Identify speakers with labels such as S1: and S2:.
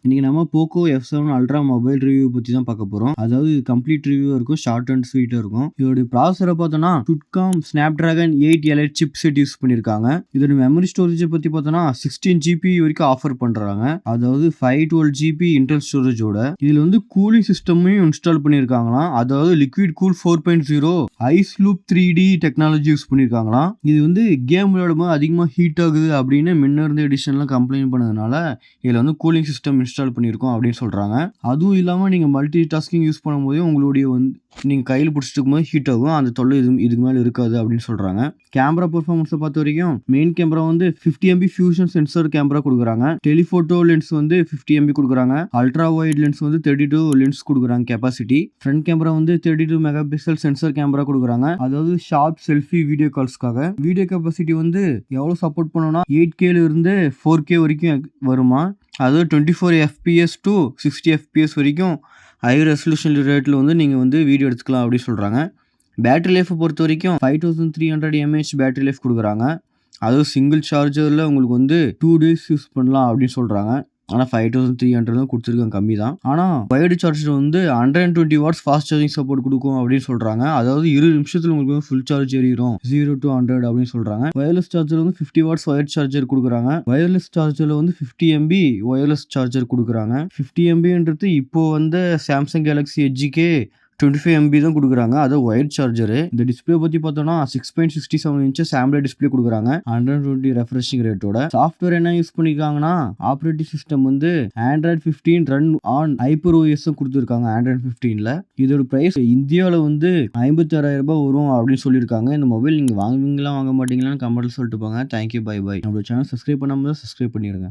S1: இன்னைக்கு நம்ம Poco F7 ultra mobile review பத்தி தான் பார்க்க போறோம். அதாவது இது கம்ப்ளீட் ரிவ்யூ இருக்கும். ஷார்ட் அண்ட் ஸ்வீட்டா இருக்கும். இதோட ப்ராசஸரை பார்த்தோம்னா Qualcomm Snapdragon 8 elite chip set use பண்ணியிருக்காங்க. இதோட மெமரி ஸ்டோரேஜ் பத்தி பார்த்தோம்னா 16 GB வரைக்கும் ஆஃபர் பண்றாங்க. அதாவது 512 GB இன்டர்னல் ஸ்டோரேஜோட இதுல வந்து கூலிங் சிஸ்டமையும் இன்ஸ்டால் பண்ணியிருக்காங்களாம். அதாவது liquid cool 4.0 ice loop 3D technology use பண்ணியிருக்காங்களாம். இது வந்து கேம் விளையாடும்போது அதிகமாக ஹீட் ஆகுது அப்படின்னு முன்ன இருந்த எடிஷன்லாம் கம்ப்ளைண்ட் பண்ணதுனால இதில் வந்து கூலிங் சிஸ்டம் இன்ஸ்டால் பண்ணியிருக்கோம் அப்படின்னு சொல்கிறாங்க. அதுவும் இல்லாமல் நீங்கள் மல்டி டாஸ்கிங் யூஸ் பண்ணும்போது உங்களுடைய நீங்கள் கையில் பிடிச்சிட்டு இருக்கும்போது ஹீட் ஆகும். அந்த தொல்லை இதுக்கு மேலே இருக்காது அப்படின்னு சொல்கிறாங்க. கேமரா பெர்ஃபார்மன்ஸை பொறுத்த வரைக்கும் மெயின் கேமரா வந்து 50 MB ஃபியூஷன் சென்சர் கேமரா கொடுக்குறாங்க. டெலிஃபோட்டோ லென்ஸ் வந்து 50 MB கொடுக்குறாங்க. அல்ட்ரா வைட் லென்ஸ் வந்து 32 லென்ஸ் கொடுக்குறாங்க கெப்பாசிட்டி. ஃப்ரண்ட் கேமரா வந்து 32 மெகா பிக்சல் சென்சர் கேமரா கொடுக்குறாங்க. அதாவது ஷார்ப் செல்ஃபி வீடியோ கால்ஸ்க்காக. வீடியோ கெப்பாசிட்டி வந்து எவ்வளோ சப்போர்ட் பண்ணோம்னா 8K இருந்து 4K வரைக்கும் வருமா. அதாவது 24 FPS to 60 FPS வரைக்கும் ஹை ரெசல்யூஷன் ரேட்டில் வந்து நீங்கள் வந்து வீடியோ எடுத்துக்கலாம் அப்படின்னு சொல்கிறாங்க. பேட்டரி லைஃப்பை பொறுத்த வரைக்கும் 5300 mAh பேட்டரி லைஃப் கொடுக்குறாங்க. அதுவும் சிங்கிள் சார்ஜரில் உங்களுக்கு வந்து 2 days யூஸ் பண்ணலாம் அப்படின்னு சொல்கிறாங்க. ஆனால் 5300 கொடுத்துருக்காங்க, கம்மி தான். ஆனால் வயர்டு சார்ஜர் வந்து 120 வாட்ஸ் ஃபாஸ்ட் சார்ஜிங் சப்போர்ட் கொடுக்கும் அப்படின்னு சொல்கிறாங்க. அதாவது 20 நிமிஷத்தில் உங்களுக்கு ஃபுல் சார்ஜ் ஏறிடும் 0 to 100 அப்படின்னு சொல்கிறாங்க. வயர்லெஸ் சார்ஜர் வந்து 50 வாட்ஸ் வயர்ட் சார்ஜர் கொடுக்குறாங்க. வயர்லெஸ் சார்ஜரில் வந்து 50 MB வயர்லெஸ் சார்ஜர் கொடுக்குறாங்க. 50 MBன்றது இப்போ வந்து சாம்சங் கேலக்ஸி எட்ஜுக்கே 25 MB தான் கொடுக்குறாங்க. அது ஒயர்ட் சார்ஜரு. இந்த டிஸ்பிளே பற்றி பார்த்தோம்னா 6.67 inches AMOLED டிஸ்பிளே கொடுக்குறாங்க. 120 ரெஃப்ரெஷிங் ரேட்டோட. சாஃப்ட்வேர் என்ன யூஸ் பண்ணியிருக்காங்கன்னா ஆப்ரேட்டிங் சிஸ்டம் வந்து Android 15 ரன் ஆன் HyperOS கொடுத்துருக்காங்க Android 15ல. இதோட ப்ரைஸ் இந்தியாவில் வந்து 56,000 ரூபாய் வரும் அப்படின்னு சொல்லியிருக்காங்க. இந்த மொபைல் நீங்கள் வாங்குவீங்களா வாங்க மாட்டீங்களான்னு கமெண்ட்ல சொல்லிட்டு போங்க. Thank you, bye bye. நம்மளோட சேனல் சப்ஸ்கிரைப் பண்ணாமல் சப்ஸ்கிரைப் பண்ணிடுங்க.